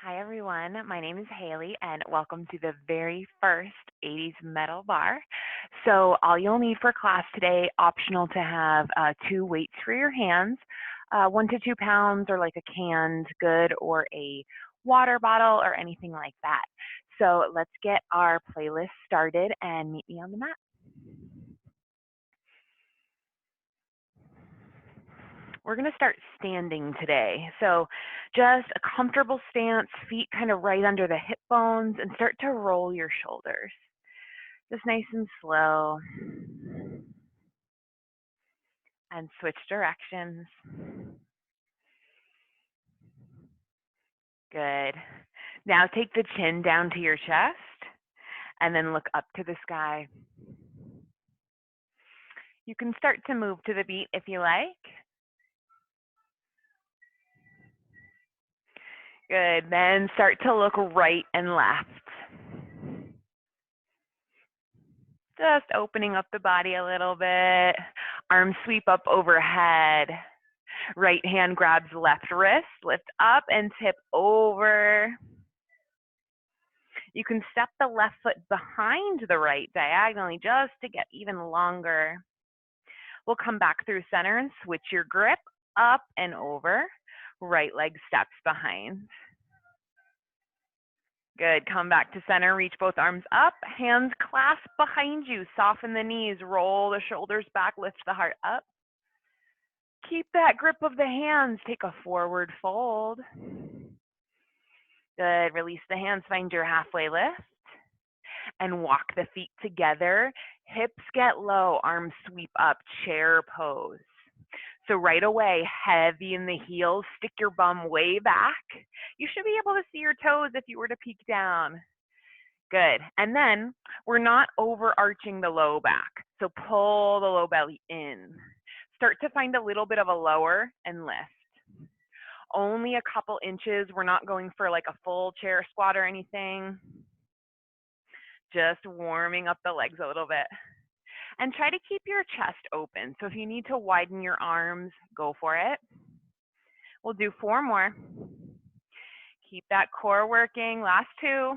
Hi, everyone. My name is Haley, and welcome to the very first 80's metal bar. So, all you'll need for class today, optional to have two weights for your hands, 1 to 2 pounds, or like a canned good or a water bottle or anything like that. So, let's get our playlist started and meet me on the mat. We're going to start standing today. So just a comfortable stance, feet kind of right under the hip bones, and start to roll your shoulders. Just nice and slow. And switch directions. Good. Now take the chin down to your chest and then look up to the sky. You can start to move to the beat if you like. Good. Then start to look right and left. Just opening up the body a little bit. Arms sweep up overhead. Right hand grabs left wrist, lift up and tip over. You can step the left foot behind the right diagonally just to get even longer. We'll come back through center and switch your grip up and over. Right leg steps behind. Good. Come back to center. Reach both arms up. Hands clasp behind you. Soften the knees. Roll the shoulders back. Lift the heart up. Keep that grip of the hands. Take a forward fold. Good. Release the hands. Find your halfway lift. And walk the feet together. Hips get low. Arms sweep up. Chair pose. So right away, heavy in the heels. Stick your bum way back. You should be able to see your toes if you were to peek down. Good. And then we're not overarching the low back. So pull the low belly in. Start to find a little bit of a lower and lift. Only a couple inches. We're not going for like a full chair squat or anything. Just warming up the legs a little bit. And try to keep your chest open. So if you need to widen your arms, go for it. We'll do 4 more. Keep that core working. Last 2.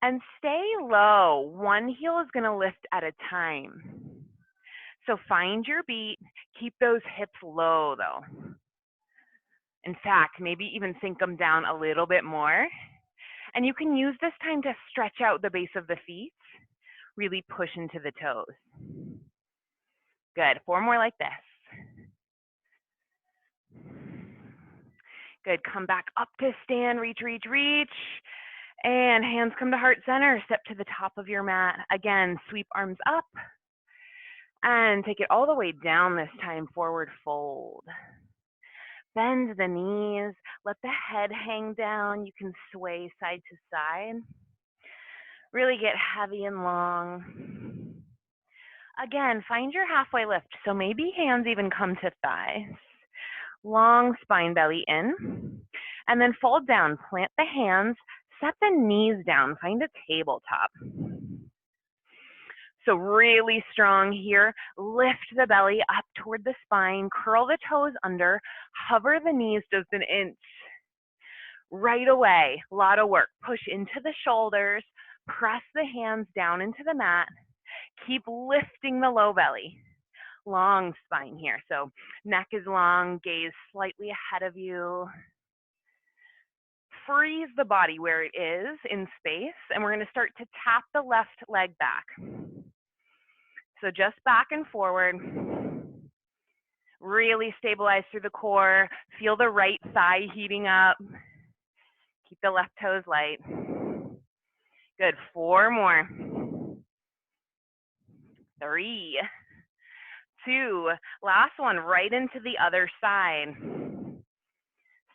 And stay low. One heel is going to lift at a time. So find your beat. Keep those hips low, though. In fact, maybe even sink them down a little bit more. And you can use this time to stretch out the base of the feet. Really push into the toes. Good. 4 more like this. Good. Come back up to stand. Reach, reach, reach. And hands come to heart center. Step to the top of your mat. Again, sweep arms up. And take it all the way down this time. Forward fold. Bend the knees. Let the head hang down. You can sway side to side. Really get heavy and long. Again, find your halfway lift. So maybe hands even come to thighs. Long spine, belly in. And then fold down. Plant the hands. Set the knees down. Find a tabletop. So really strong here. Lift the belly up toward the spine. Curl the toes under. Hover the knees just an inch. Right away, a lot of work. Push into the shoulders. Press the hands down into the mat. Keep lifting the low belly. Long spine here. So neck is long, gaze slightly ahead of you. Freeze the body where it is in space, and we're going to start to tap the left leg back. So just back and forward. Really stabilize through the core. Feel the right thigh heating up. Keep the left toes light. Good. 4 more. 3, 2, last one, right into the other side.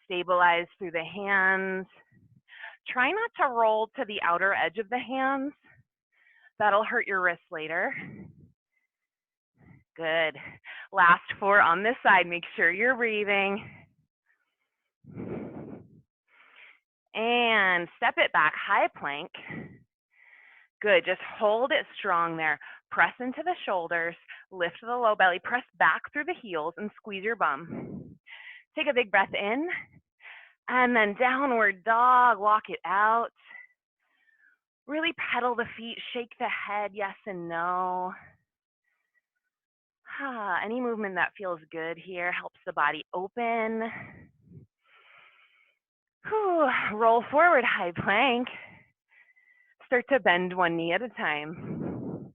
Stabilize through the hands. Try not to roll to the outer edge of the hands. That'll hurt your wrists later. Good. Last 4 on this side. Make sure you're breathing. And step it back, high plank. Good. Just hold it strong there. Press into the shoulders. Lift the low belly. Press back through the heels and squeeze your bum. Take a big breath in And then downward dog, walk it out. Really pedal the feet, shake the head, yes and no. Any movement that feels good here helps the body open. Roll forward, high plank. Start to bend one knee at a time.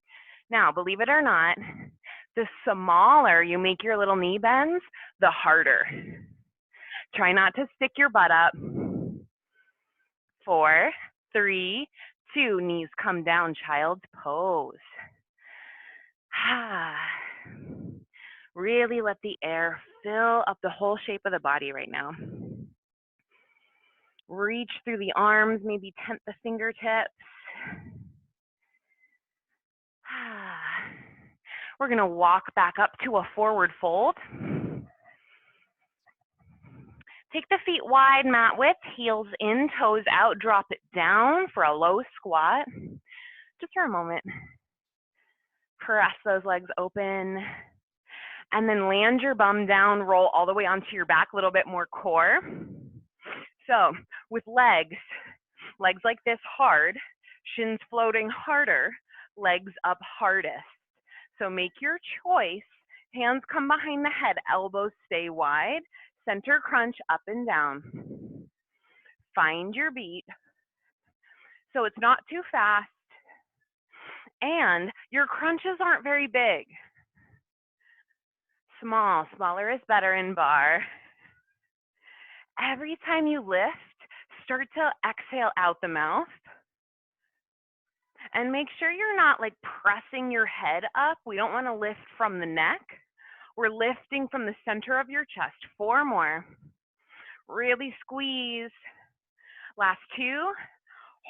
Now, believe it or not, the smaller you make your little knee bends, the harder. Try not to stick your butt up. 4, 3, 2, knees come down, child's pose. Really let the air fill up the whole shape of the body right now. Reach through the arms, maybe tent the fingertips. We're going to walk back up to a forward fold. Take the feet wide, mat width, heels in, toes out, drop it down for a low squat. Just for a moment. Press those legs open. And then land your bum down, roll all the way onto your back, a little bit more core. So with legs like this hard, shins floating harder, legs up hardest. So make your choice. Hands come behind the head, elbows stay wide, center crunch up and down. Find your beat. So it's not too fast. And your crunches aren't very big. Smaller is better in bar. Every time you lift, start to exhale out the mouth. And make sure you're not like pressing your head up. We don't want to lift from the neck. We're lifting from the center of your chest. 4 more. Really squeeze. Last 2.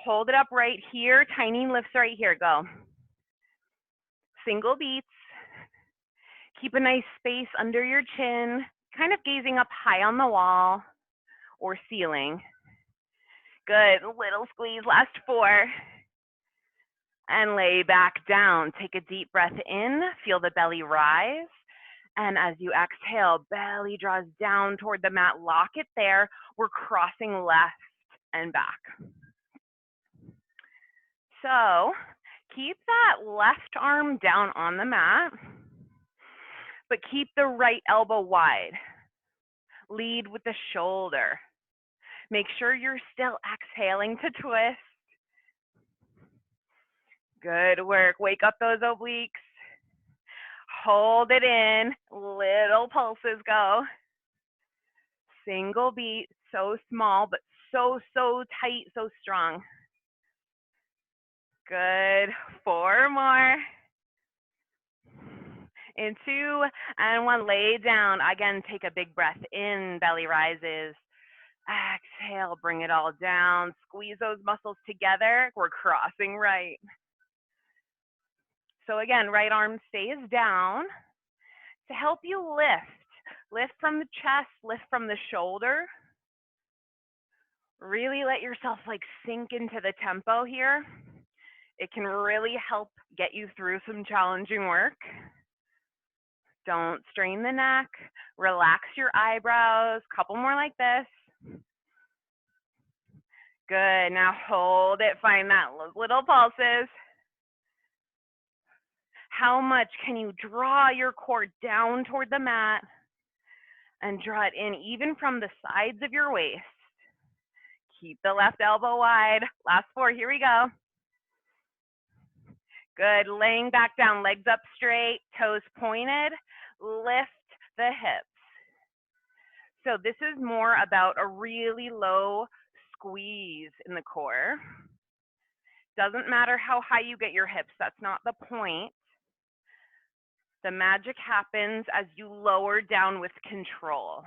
Hold it up right here. Tiny lifts right here. Go. Single beats. Keep a nice space under your chin, kind of gazing up high on the wall or ceiling. Good. Little squeeze. Last 4. And lay back down. Take a deep breath in. Feel the belly rise. And as you exhale, belly draws down toward the mat. Lock it there. We're crossing left and back. So keep that left arm down on the mat, but keep the right elbow wide. Lead with the shoulder. Make sure you're still exhaling to twist. Good work. Wake up those obliques. Hold it in. Little pulses go. Single beat. So small, but so tight, so strong. Good. 4 more. And 2 and 1. Lay down. Again, take a big breath in. Belly rises. Exhale. Bring it all down. Squeeze those muscles together. We're crossing right. So again, right arm stays down to help you lift. Lift from the chest, lift from the shoulder. Really let yourself like sink into the tempo here. It can really help get you through some challenging work. Don't strain the neck. Relax your eyebrows. Couple more like this. Good. Now hold it. Find that little pulses. How much can you draw your core down toward the mat and draw it in even from the sides of your waist? Keep the left elbow wide. Last 4. Here we go. Good. Laying back down, legs up straight, toes pointed. Lift the hips. So this is more about a really low squeeze in the core. Doesn't matter how high you get your hips. That's not the point. The magic happens as you lower down with control.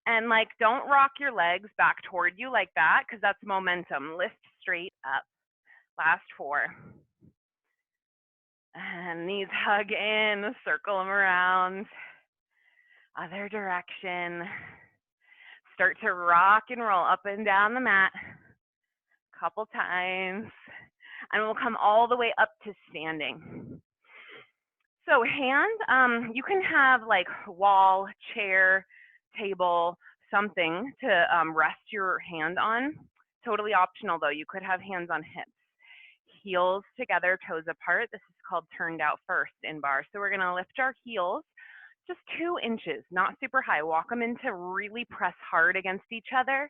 And like, don't rock your legs back toward you like that, because that's momentum. Lift straight up. Last 4. And knees hug in, circle them around. Other direction. Start to rock and roll up and down the mat. Couple times. And we'll come all the way up to standing. So hand, you can have like wall, chair, table, something to rest your hand on. Totally optional though. You could have hands on hips. Heels together, toes apart. This is called turned out first in bar. So we're gonna lift our heels just 2 inches, not super high. Walk them into really press hard against each other.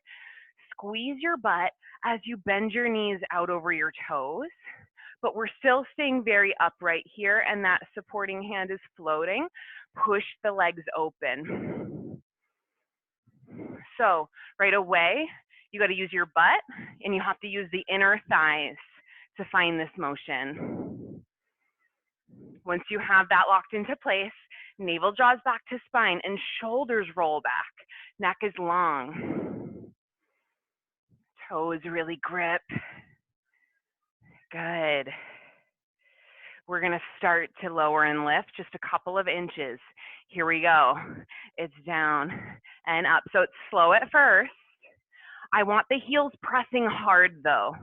Squeeze your butt as you bend your knees out over your toes, but we're still staying very upright here, and that supporting hand is floating. Push the legs open. So right away, you got to use your butt, and you have to use the inner thighs to find this motion. Once you have that locked into place, navel draws back to spine and shoulders roll back. Neck is long. Toes really grip. Good. We're gonna start to lower and lift just a couple of inches. Here we go. It's down and up. So it's slow at first. I want the heels pressing hard though,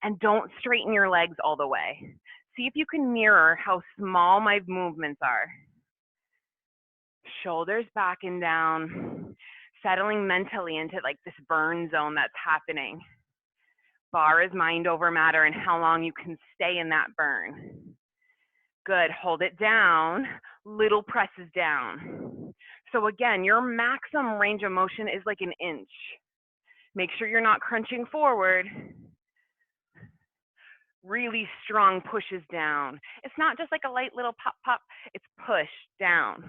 and don't straighten your legs all the way. See if you can mirror how small my movements are. Shoulders back and down, settling mentally into like this burn zone that's happening. Bar is mind over matter and how long you can stay in that burn. Good, hold it down, little presses down. So again, your maximum range of motion is like an inch. Make sure you're not crunching forward. Really strong pushes down. It's not just like a light little pop, pop, it's push down.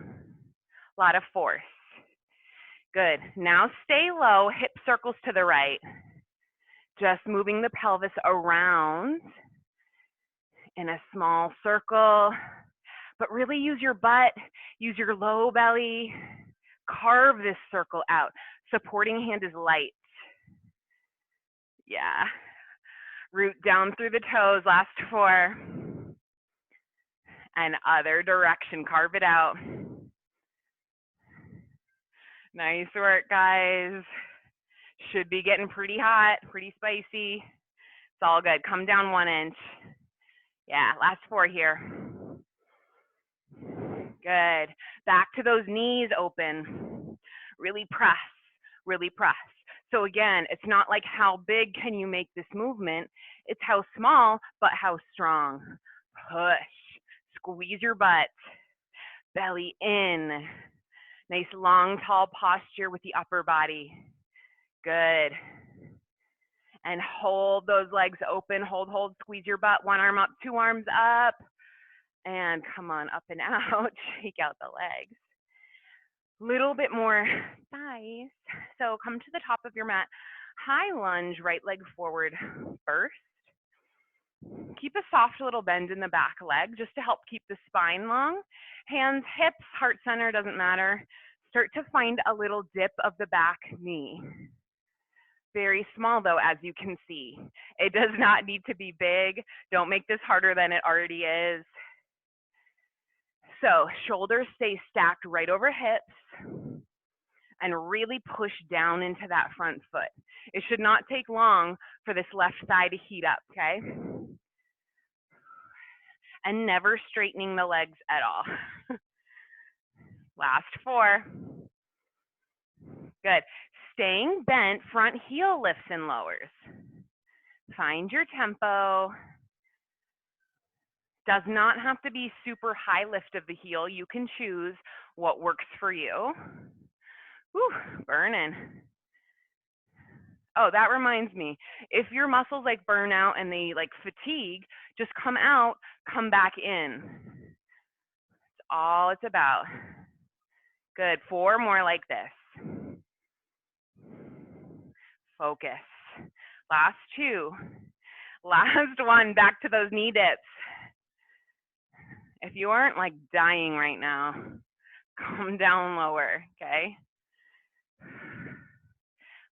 A lot of force. Good, now stay low, hip circles to the right. Just moving the pelvis around in a small circle, but really use your butt, use your low belly, carve this circle out. Supporting hand is light. Yeah. Root down through the toes, last 4. And other direction, carve it out. Nice work, guys. Should be getting pretty hot, pretty spicy. It's all good. Come down 1 inch. Yeah, last 4 here. Good. Back to those knees open. Really press, really press. So again, it's not like how big can you make this movement, it's how small, but how strong. Push, squeeze your butt, belly in. Nice long, tall posture with the upper body. Good. And hold those legs open, hold, squeeze your butt, 1 arm up, 2 arms up. And come on, up and out, shake out the legs. Little bit more thighs. So come to the top of your mat. High lunge, right leg forward first. Keep a soft little bend in the back leg just to help keep the spine long. Hands, hips, heart center, doesn't matter. Start to find a little dip of the back knee. Very small though, as you can see. It does not need to be big. Don't make this harder than it already is. So shoulders stay stacked right over hips and really push down into that front foot. It should not take long for this left thigh to heat up, okay? And never straightening the legs at all. Last 4. Good. Staying bent, front heel lifts and lowers. Find your tempo. Does not have to be super high lift of the heel. You can choose what works for you. Whew, burning. Oh, that reminds me. If your muscles like burn out and they like fatigue, just come out, come back in. That's all it's about. Good, 4 more like this. Focus. Last 2. Last 1, back to those knee dips. If you aren't like dying right now, come down lower, okay?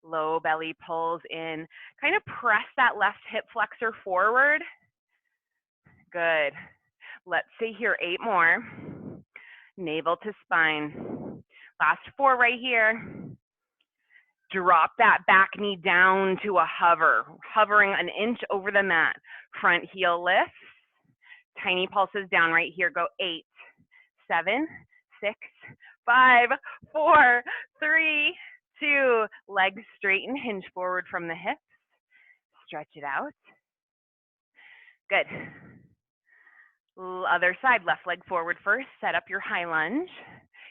Low belly pulls in. Kind of press that left hip flexor forward. Good. Let's stay here 8 more. Navel to spine. Last 4 right here. Drop that back knee down to a hover, hovering an inch over the mat. Front heel lifts. Tiny pulses down right here. Go 8, 7, 6, 5, 4, 3, 2, legs straight and hinge forward from the hips. Stretch it out. Good. Other side, left leg forward first. Set up your high lunge.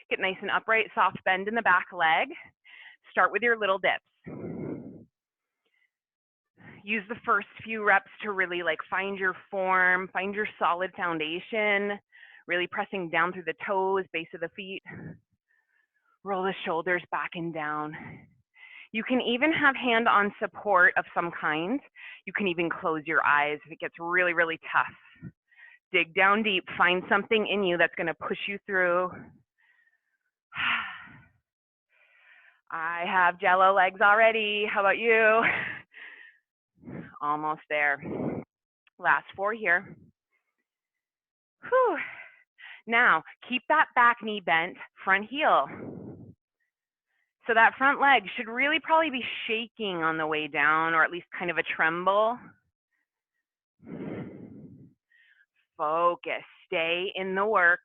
Get nice and upright, soft bend in the back leg. Start with your little dips. Use the first few reps to really like find your form, find your solid foundation, really pressing down through the toes, base of the feet. Roll the shoulders back and down. You can even have hand-on support of some kind. You can even close your eyes if it gets really, really tough. Dig down deep, find something in you that's gonna push you through. I have jello legs already. How about you? Almost there. Last 4 here. Whew. Now, keep that back knee bent, front heel. So that front leg should really probably be shaking on the way down, or at least kind of a tremble. Focus, stay in the work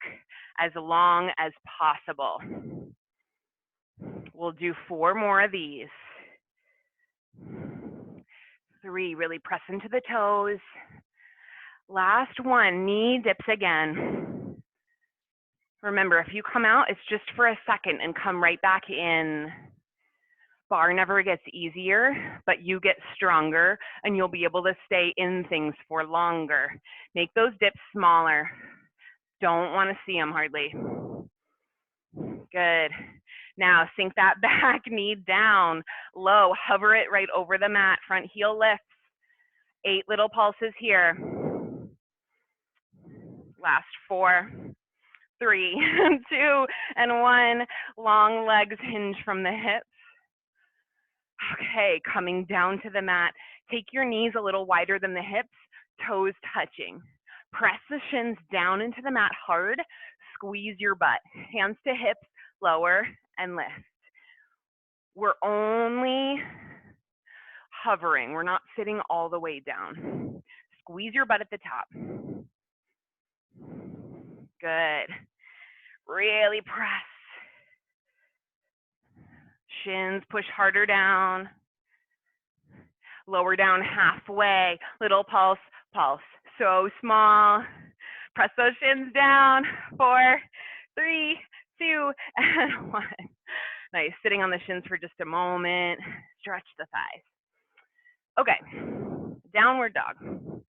as long as possible. We'll do 4 more of these. 3, really press into the toes. Last 1, knee dips again. Remember, if you come out, it's just for a second and come right back in. Bar never gets easier, but you get stronger and you'll be able to stay in things for longer. Make those dips smaller. Don't want to see them hardly. Good. Now sink that back knee down low, hover it right over the mat, front heel lifts. 8 little pulses here. Last 4, 3, 2, and 1. Long legs hinge from the hips. Okay, coming down to the mat. Take your knees a little wider than the hips, toes touching. Press the shins down into the mat hard. Squeeze your butt. Hands to hips, lower and lift. We're only hovering. We're not sitting all the way down. Squeeze your butt at the top. Good. Really press. Shins push harder down. Lower down halfway. Little pulse, pulse. So small. Press those shins down. 4, 3, 2, and 1. Nice. Sitting on the shins for just a moment. Stretch the thighs. Okay. Downward dog.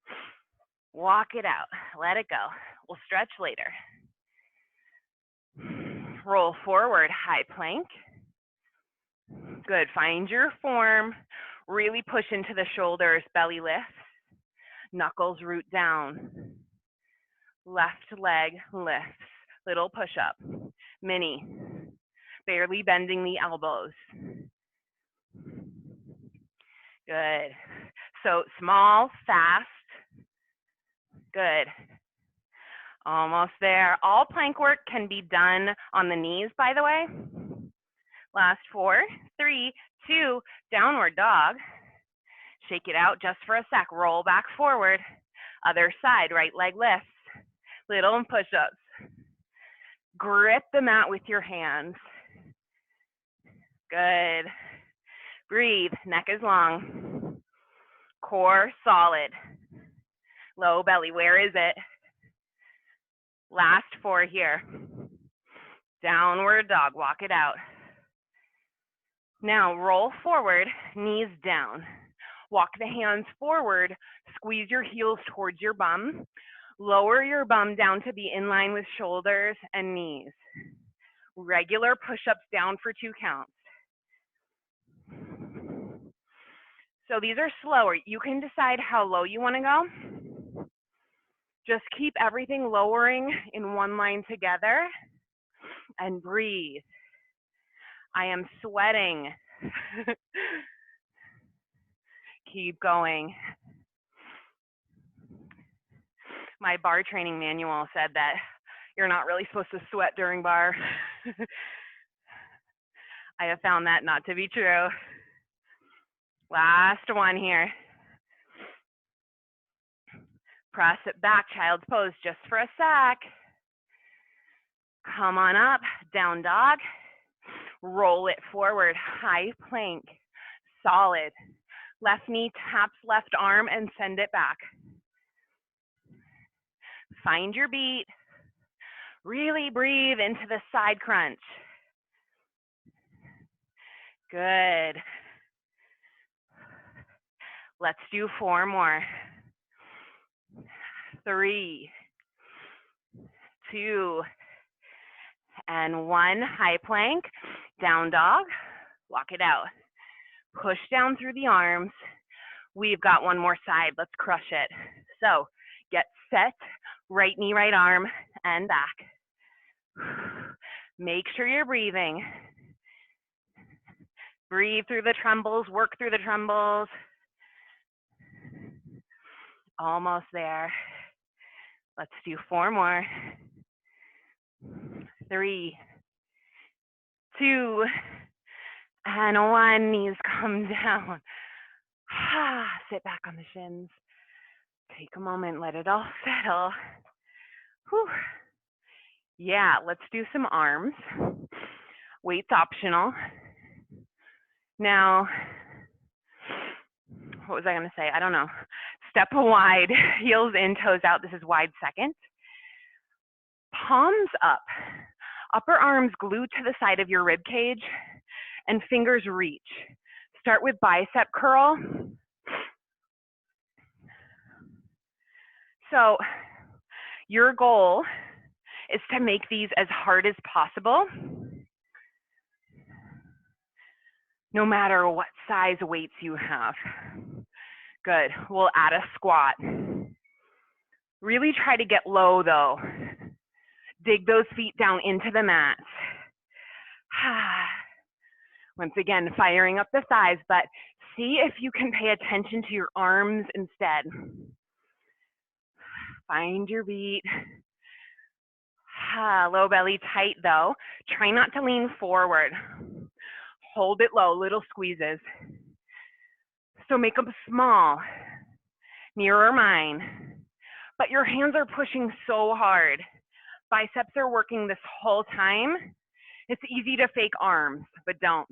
Walk it out. Let it go. We'll stretch later. Roll forward, high plank. Good. Find your form. Really push into the shoulders, belly lifts. Knuckles root down. Left leg lifts. Little push up. Mini. Barely bending the elbows. Good. So small, fast. Good. Almost there. All plank work can be done on the knees, by the way. Last 4, 3, 2, downward dog. Shake it out just for a sec. Roll back forward. Other side, right leg lifts. Little push-ups. Grip the mat with your hands. Good. Breathe. Neck is long. Core solid. Low belly. Where is it? Last 4 here. Downward dog. Walk it out. Now roll forward, knees down. Walk the hands forward. Squeeze your heels towards your bum. Lower your bum down to be in line with shoulders and knees. Regular push-ups down for 2 counts. So these are slower. You can decide how low you want to go. Just keep everything lowering in one line together and breathe. I am sweating. Keep going. My bar training manual said that you're not really supposed to sweat during bar. I have found that not to be true. Last 1 here. Press it back, child's pose, just for a sec. Come on up, down dog. Roll it forward, high plank. solid. Left knee taps left arm and send it back. Find your beat. Really breathe into the side crunch. Good. Let's do 4 more. 3, 2, and 1. High plank, down dog, walk it out. Push down through the arms. We've got one more side, let's crush it. So get set, right knee, right arm, and back. Make sure you're breathing. Breathe through the trembles, work through the trembles. Almost there. Let's do 4 more. 3, 2, and 1. Knees come down. Sit back on the shins. Take a moment, let it all settle. Whew. Yeah, let's do some arms. Weight's optional. Now, what was I gonna say? I don't know. Step wide, heels in, toes out. This is wide second. Palms up. Upper arms glued to the side of your rib cage and fingers reach. Start with bicep curl. So your goal is to make these as hard as possible, no matter what size weights you have. Good. We'll add a squat. Really try to get low though. Dig those feet down into the mat. Once again, firing up the thighs, but see if you can pay attention to your arms instead. Find your beat. Low belly tight though. Try not to lean forward. Hold it low, little squeezes. So make them small, mirror mine. But your hands are pushing so hard. Biceps are working this whole time. It's easy to fake arms, but don't.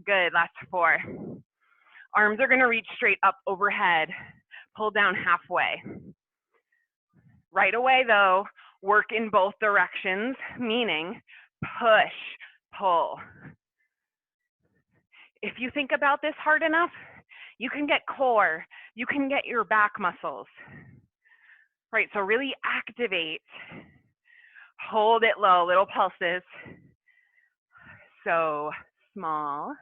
Good, last 4. Arms are gonna reach straight up overhead. Pull down halfway. Right away though, work in both directions, meaning push, pull. If you think about this hard enough, you can get core, you can get your back muscles. Right, so really activate. Hold it low, little pulses. So small.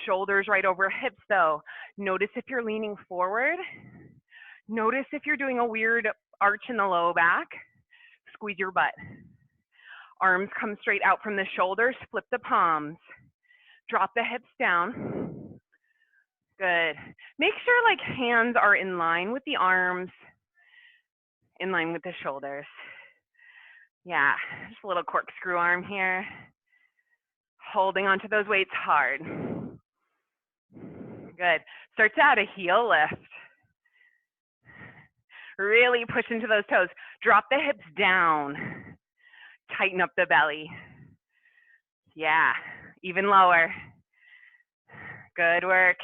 Shoulders right over hips though. Notice if you're leaning forward. Notice if you're doing a weird arch in the low back. Squeeze your butt. Arms come straight out from the shoulders. Flip the palms. Drop the hips down. Good. Make sure like hands are in line with the arms, in line with the shoulders. Yeah, just a little corkscrew arm here. Holding onto those weights hard. Good. Start to add a heel lift. Really push into those toes. Drop the hips down. Tighten up the belly. Yeah, even lower. Good work.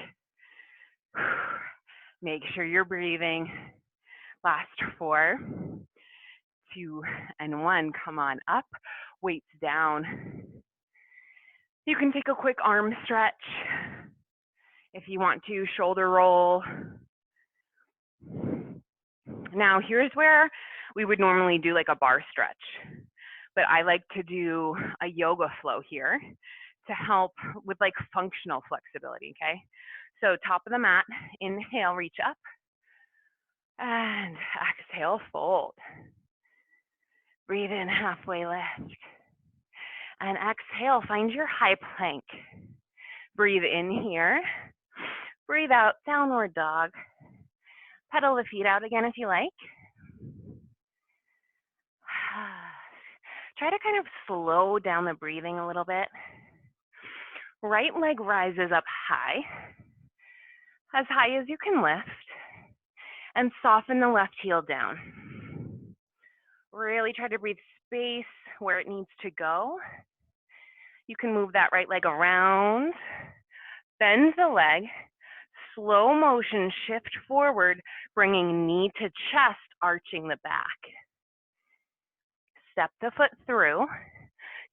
Make sure you're breathing. Last 4, 2, and 1. Come on up. Weights down. You can take a quick arm stretch if you want to. Shoulder roll. Now here's where we would normally do like a bar stretch, but I like to do a yoga flow here to help with like functional flexibility, okay? So top of the mat, inhale, reach up, and exhale, fold. Breathe in, halfway lift. And exhale, find your high plank. Breathe in here. Breathe out, downward dog. Pedal the feet out again if you like. Try to kind of slow down the breathing a little bit. Right leg rises up high as you can lift, and soften the left heel down. Really try to breathe space where it needs to go. You can move that right leg around, Bend the leg, slow motion shift forward, bringing knee to chest, arching the back. Step the foot through,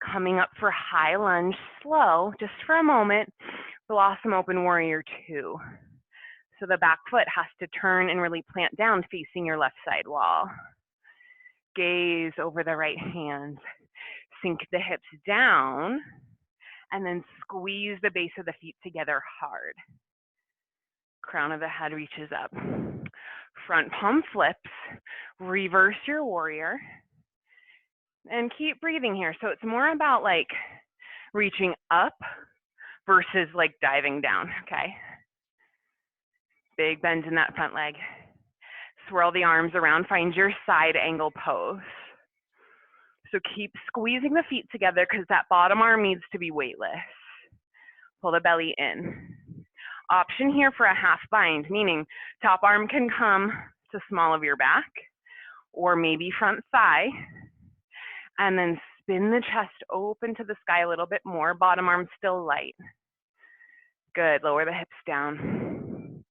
coming up for high lunge, slow, just for a moment, blossom open warrior 2. So the back foot has to turn and really plant down facing your left side wall. Gaze over the right hand, sink the hips down, and then squeeze the base of the feet together hard. Crown of the head reaches up. Front palm flips, reverse your warrior, and keep breathing here. So it's more about like reaching up versus like diving down, okay? Big bend in that front leg. Swirl the arms around, find your side angle pose. So keep squeezing the feet together because that bottom arm needs to be weightless. Pull the belly in. Option here for a half bind, meaning top arm can come to small of your back or maybe front thigh, and then spin the chest open to the sky a little bit more, bottom arm still light. Good, lower the hips down.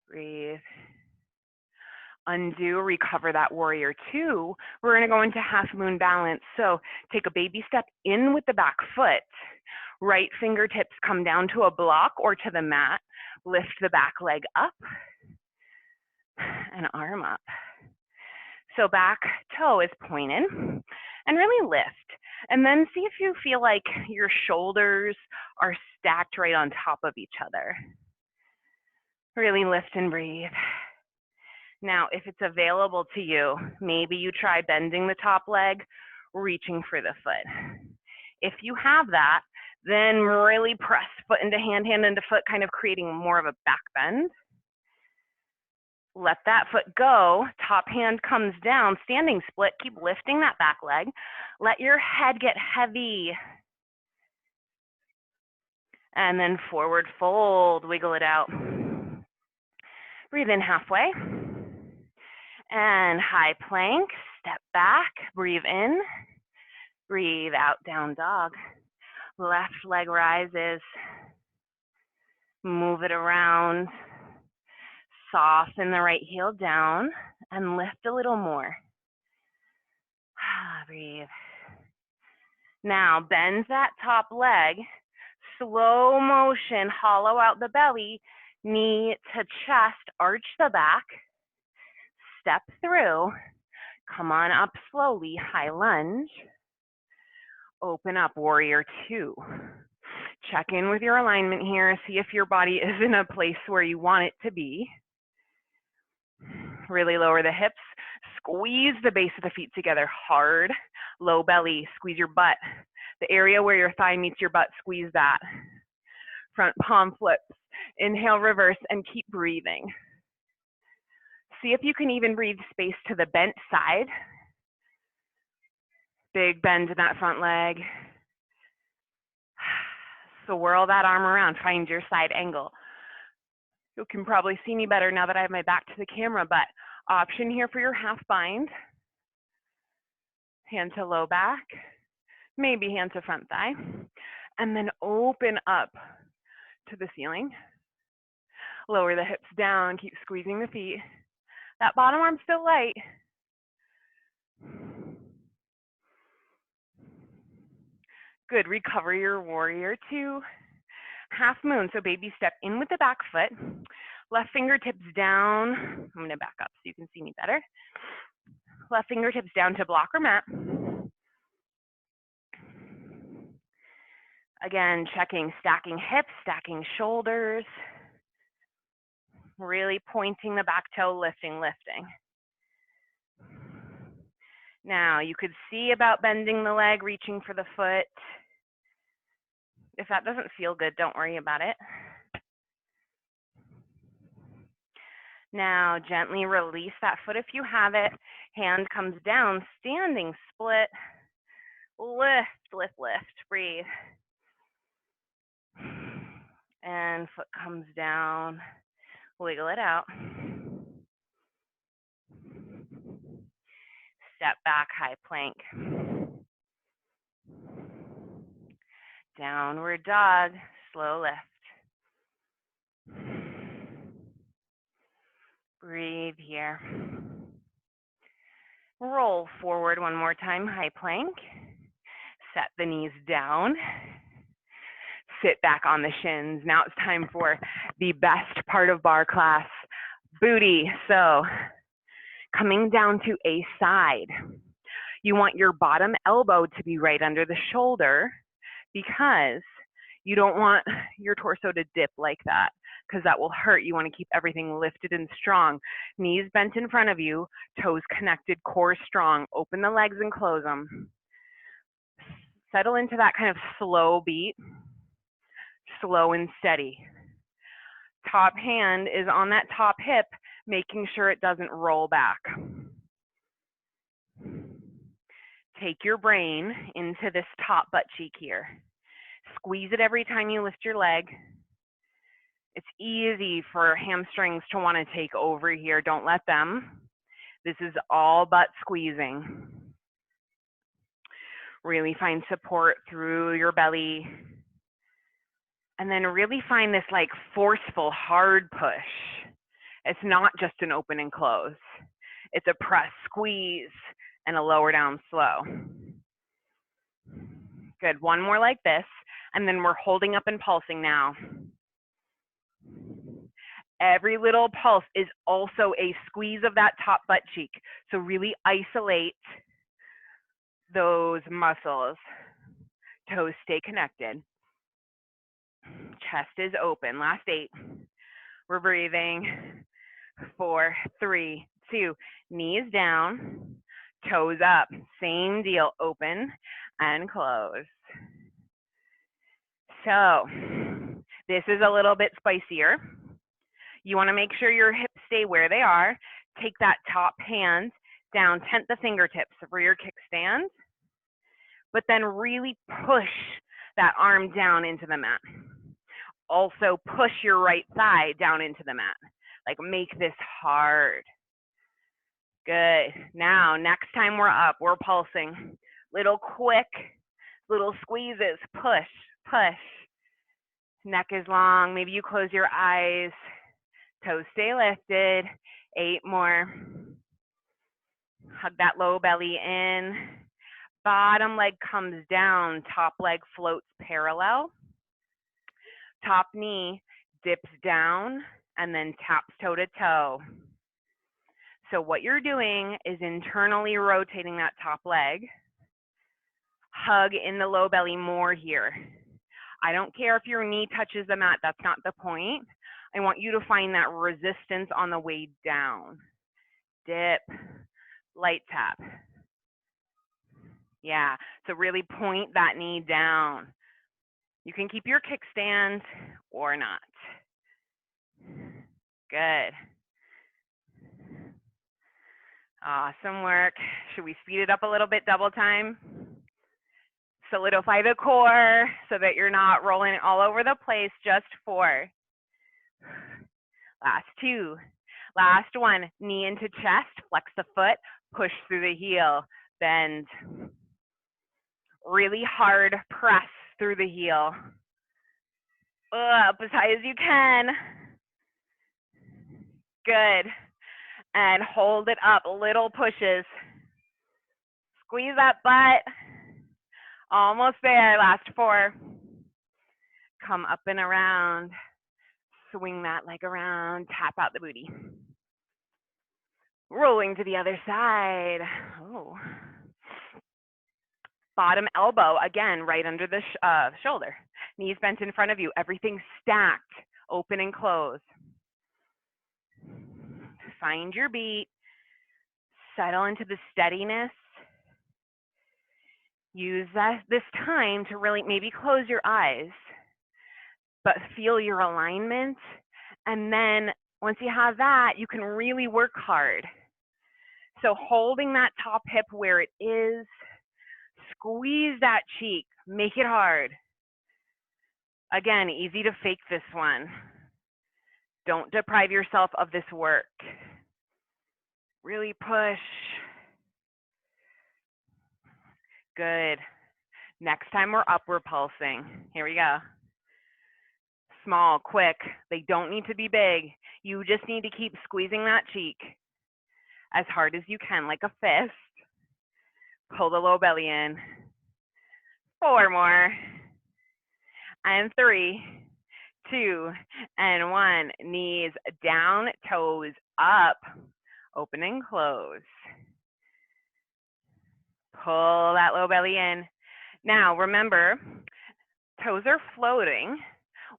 Breathe. Undo, recover that warrior 2. We're gonna go into half moon balance. So take a baby step in with the back foot. Right fingertips come down to a block or to the mat. Lift the back leg up and arm up. So back toe is pointed and really lift. And then see if you feel like your shoulders are stacked right on top of each other. Really lift and breathe. Now, if it's available to you, maybe you try bending the top leg, reaching for the foot. If you have that, then really press foot into hand into foot, kind of creating more of a back bend. Let that foot go, top hand comes down, standing split, keep lifting that back leg. Let your head get heavy. And then forward fold, wiggle it out. Breathe in halfway. And high plank, step back, breathe in, breathe out, down dog. Left leg rises, move it around, soften the right heel down, and lift a little more. Breathe. Now bend that top leg, slow motion, hollow out the belly, knee to chest, arch the back. Step through, come on up slowly, high lunge, open up, warrior 2. Check in with your alignment here, see if your body is in a place where you want it to be. Really lower the hips, squeeze the base of the feet together hard, low belly, squeeze your butt. The area where your thigh meets your butt, squeeze that. Front palm flips, inhale, reverse, and keep breathing. See if you can even breathe space to the bent side. Big bend in that front leg. Swirl that arm around, find your side angle. You can probably see me better now that I have my back to the camera, but option here for your half bind. Hand to low back, maybe hand to front thigh, and then open up to the ceiling. Lower the hips down, keep squeezing the feet. That bottom arm's still light. Good, recover your warrior 2. Half moon, so baby step in with the back foot. Left fingertips down. I'm gonna back up so you can see me better. Left fingertips down to block or mat. Again, checking, stacking hips, stacking shoulders. Really pointing the back toe, lifting, lifting. Now, you could see about bending the leg, reaching for the foot. If that doesn't feel good, don't worry about it. Now, gently release that foot if you have it. Hand comes down, standing split. Lift, lift, lift, breathe. And foot comes down, wiggle it out. Step back, high plank. Downward dog, slow lift. Breathe here. Roll forward one more time, high plank. Set the knees down. Sit back on the shins. Now it's time for the best part of barre class, booty. So coming down to a side. You want your bottom elbow to be right under the shoulder because you don't want your torso to dip like that because that will hurt. You want to keep everything lifted and strong. Knees bent in front of you, toes connected, core strong. Open the legs and close them. Settle into that kind of slow beat, slow and steady. Top hand is on that top hip, making sure it doesn't roll back. Take your brain into this top butt cheek here. Squeeze it every time you lift your leg. It's easy for hamstrings to want to take over here. Don't let them. This is all butt squeezing. Really find support through your belly. And then really find this like forceful, hard push. It's not just an open and close. It's a press, squeeze, and a lower down slow. Good, one more like this, and then we're holding up and pulsing now. Every little pulse is also a squeeze of that top butt cheek. So really isolate those muscles. Toes stay connected. Chest is open. Last 8. We're breathing. 4, 3, 2. Knees down. Toes up. Same deal. Open and close. So this is a little bit spicier. You want to make sure your hips stay where they are. Take that top hand down, tent the fingertips for your kickstand, but then really push that arm down into the mat. Also push your right thigh down into the mat. Like make this hard. Good. Now, next time we're up, we're pulsing. Little quick, little squeezes. Push, push. Neck is long. Maybe you close your eyes. Toes stay lifted. 8 more. Hug that low belly in. Bottom leg comes down. Top leg floats parallel. Top knee dips down and then taps toe to toe. So what you're doing is internally rotating that top leg. Hug in the low belly more here. I don't care if your knee touches the mat. That's not the point. I want you to find that resistance on the way down. Dip, light tap. Yeah, so really point that knee down. You can keep your kickstand or not. Good. Awesome work. Should we speed it up a little bit, double time? Solidify the core so that you're not rolling all over the place. Just 4. Last 2. Last 1. Knee into chest. Flex the foot. Push through the heel. Bend. Really hard press through the heel. Up as high as you can. Good. And hold it up. Little pushes. Squeeze that butt. Almost there. Last 4. Come up and around. Swing that leg around. Tap out the booty. Rolling to the other side. Oh. Bottom elbow, again, right under the shoulder. Knees bent in front of you. Everything stacked. Open and close. Find your beat. Settle into the steadiness. Use this time to really maybe close your eyes, but feel your alignment. And then once you have that, you can really work hard. So holding that top hip where it is, squeeze that cheek, make it hard. Again, easy to fake this one. Don't deprive yourself of this work. Really push. Good. Next time we're up, we're pulsing. Here we go. Small, quick. They don't need to be big. You just need to keep squeezing that cheek as hard as you can, like a fist. Pull the low belly in. 4 more. And 3, 2, and 1. Knees down, toes up. Open and close. Pull that low belly in. Now, remember, toes are floating.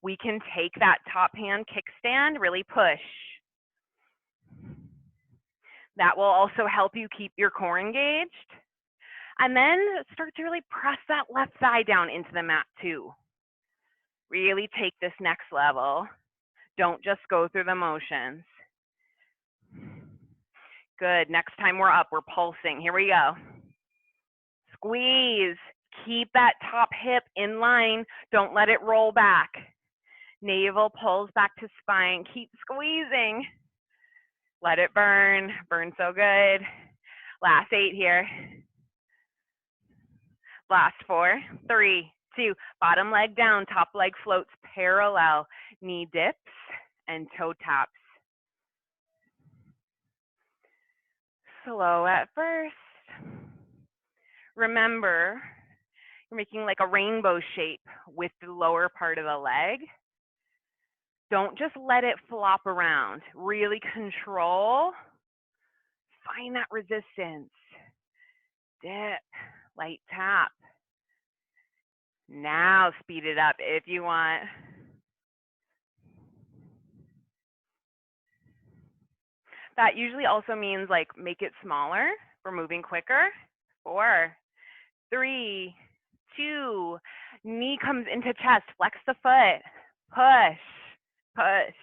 We can take that top hand kickstand, really push. That will also help you keep your core engaged. And then start to really press that left thigh down into the mat too. Really take this next level. Don't just go through the motions. Good. Next time we're up, we're pulsing. Here we go. Squeeze. Keep that top hip in line. Don't let it roll back. Navel pulls back to spine. Keep squeezing. Let it burn. Burn so good. Last 8 here. Last 4, 3, 2. Bottom leg down. Top leg floats parallel. Knee dips and toe taps. Slow at first. Remember, you're making like a rainbow shape with the lower part of the leg. Don't just let it flop around. Really control. Find that resistance. Dip. Light tap. Now speed it up if you want. That usually also means like make it smaller. We're moving quicker. 4, 3, 2. Knee comes into chest. Flex the foot. Push. Push.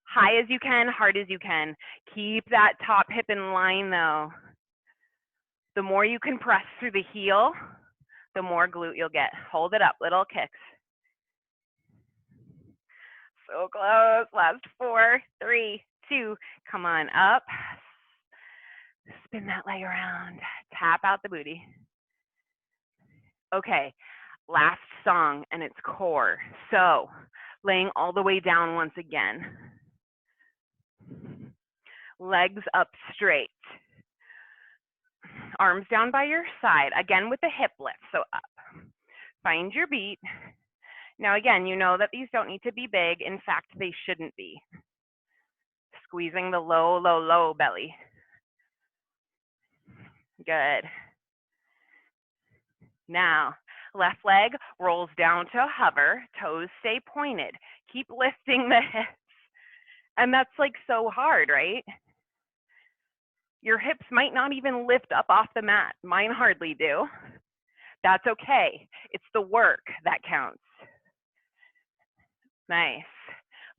High as you can, hard as you can. Keep that top hip in line though. The more you can press through the heel, the more glute you'll get. Hold it up, little kicks. So close. Last 4, 3, 2. Come on up. Spin that leg around. Tap out the booty. Okay, last song, and it's core. So, laying all the way down once again. Legs up straight. Arms down by your side, again with the hip lift, so up. Find your beat. Now again, you know that these don't need to be big. In fact, they shouldn't be. Squeezing the low, low, low belly. Good. Now, left leg rolls down to hover, toes stay pointed. Keep lifting the hips. And that's like so hard, right? Your hips might not even lift up off the mat. Mine hardly do. That's okay. It's the work that counts. Nice.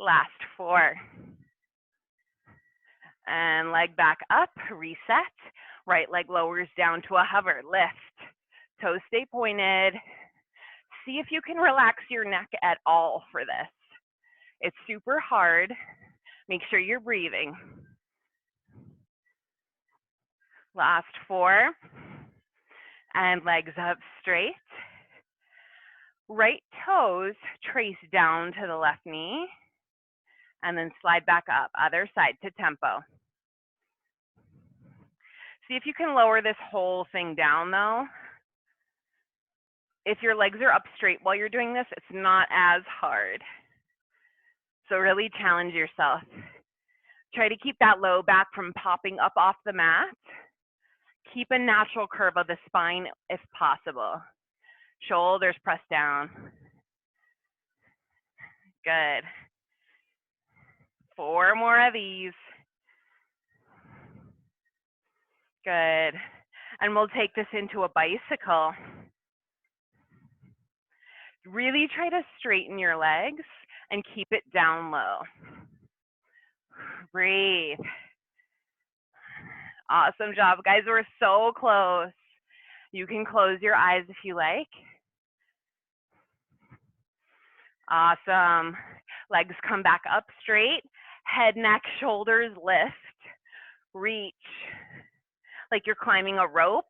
Last 4. And leg back up, reset. Right leg lowers down to a hover, lift. Toes stay pointed. See if you can relax your neck at all for this. It's super hard. Make sure you're breathing. Last 4. And legs up straight. Right toes trace down to the left knee. And then slide back up, other side to tempo. See if you can lower this whole thing down though. If your legs are up straight while you're doing this, it's not as hard. So really challenge yourself. Try to keep that low back from popping up off the mat. Keep a natural curve of the spine if possible. Shoulders press down. Good. 4 more of these. Good. And we'll take this into a bicycle. Really try to straighten your legs and keep it down low. Breathe. Awesome job, guys. We're so close. You can close your eyes if you like. Awesome. Legs come back up straight. Head, neck, shoulders lift. Reach. Like you're climbing a rope.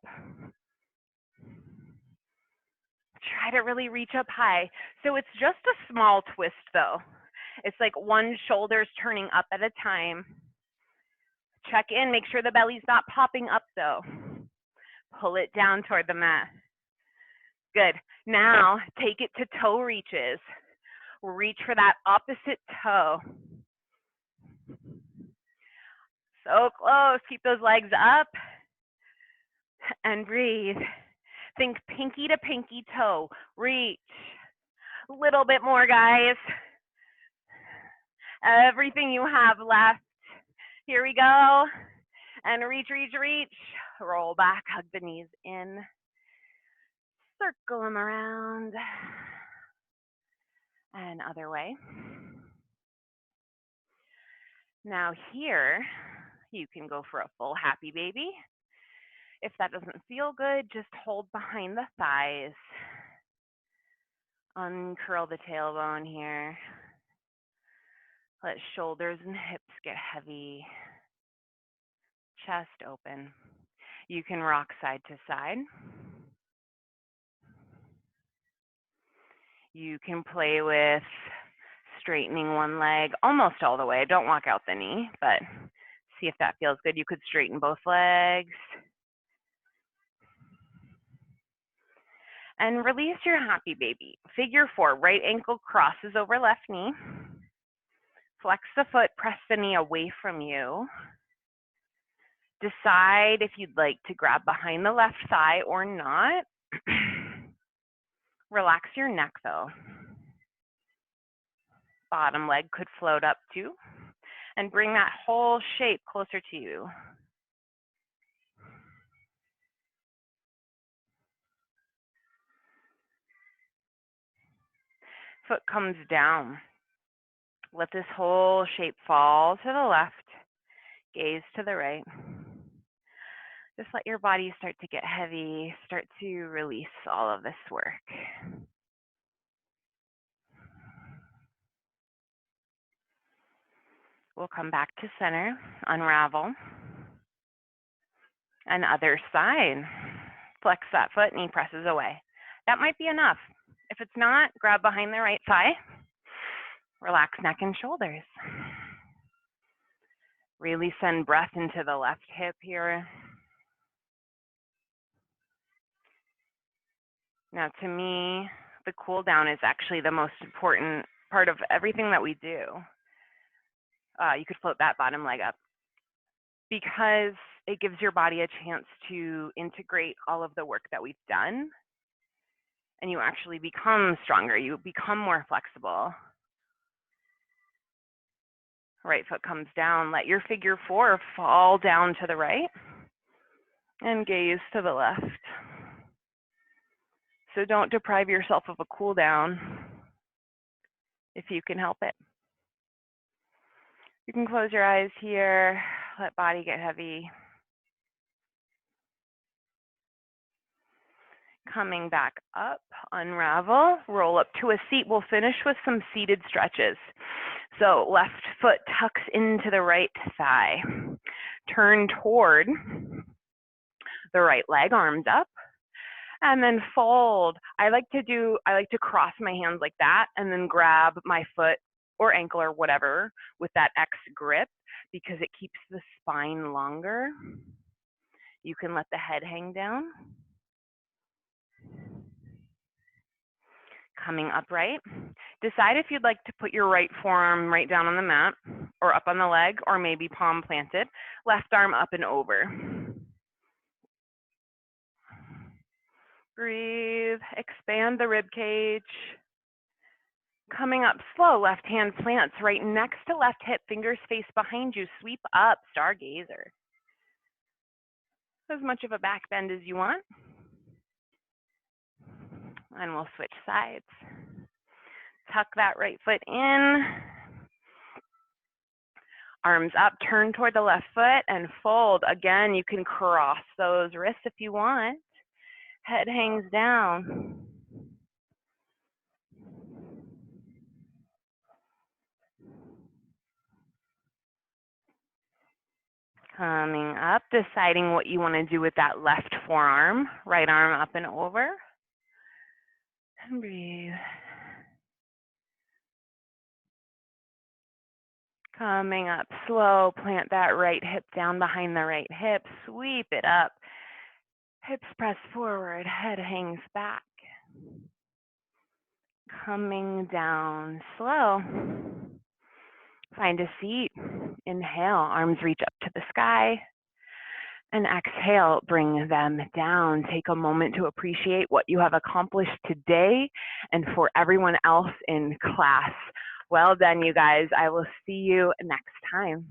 try to really reach up high. So it's just a small twist though. It's like one shoulder's turning up at a time. Check in, make sure the belly's not popping up though. Pull it down toward the mat. Good. Now take it to toe reaches. Reach for that opposite toe. So close. Keep those legs up and breathe. Think pinky to pinky toe. Reach. A little bit more, guys. Everything you have left. Here we go. And reach, reach, reach. Roll back, hug the knees in. Circle them around. And other way. Now here, you can go for a full happy baby. If that doesn't feel good, just hold behind the thighs. Uncurl the tailbone here. Let shoulders and hips get heavy. Chest open. You can rock side to side. You can play with straightening one leg almost all the way. Don't walk out the knee, but see if that feels good. You could straighten both legs. And release your happy baby. Figure 4, right ankle crosses over left knee. Flex the foot, press the knee away from you. Decide if you'd like to grab behind the left thigh or not. Relax your neck though. Bottom leg could float up too. And bring that whole shape closer to you. Foot comes down. Let this whole shape fall to the left. Gaze to the right. Just let your body start to get heavy. Start to release all of this work. We'll come back to center, unravel. And other side. Flex that foot, knee presses away. That might be enough. If it's not, grab behind the right thigh. Relax neck and shoulders. Really send breath into the left hip here. Now, to me, the cool down is actually the most important part of everything that we do. You could float that bottom leg up because it gives your body a chance to integrate all of the work that we've done, and you actually become stronger. You become more flexible. Right foot comes down. Let your figure 4 fall down to the right and gaze to the left. So don't deprive yourself of a cool down if you can help it. You can close your eyes here, let body get heavy. Coming back up, unravel, roll up to a seat. We'll finish with some seated stretches. So left foot tucks into the right thigh. Turn toward the right leg, arms up, and then fold. I like to cross my hands like that and then grab my foot or ankle or whatever with that X grip because it keeps the spine longer. You can let the head hang down. Coming upright. Decide if you'd like to put your right forearm right down on the mat or up on the leg or maybe palm planted. Left arm up and over. Breathe, expand the rib cage. Coming up slow, left hand plants right next to left hip, fingers face behind you, sweep up, stargazer. As much of a back bend as you want. And we'll switch sides. Tuck that right foot in. Arms up, turn toward the left foot and fold. Again, you can cross those wrists if you want. Head hangs down. Coming up, deciding what you want to do with that left forearm. Right arm up and over. And breathe. Coming up slow, plant that right hip down behind the right hip, sweep it up. Hips press forward, head hangs back. Coming down slow. Find a seat. Inhale, arms reach up to the sky. And exhale, bring them down. Take a moment to appreciate what you have accomplished today and for everyone else in class. Well done, you guys. I will see you next time.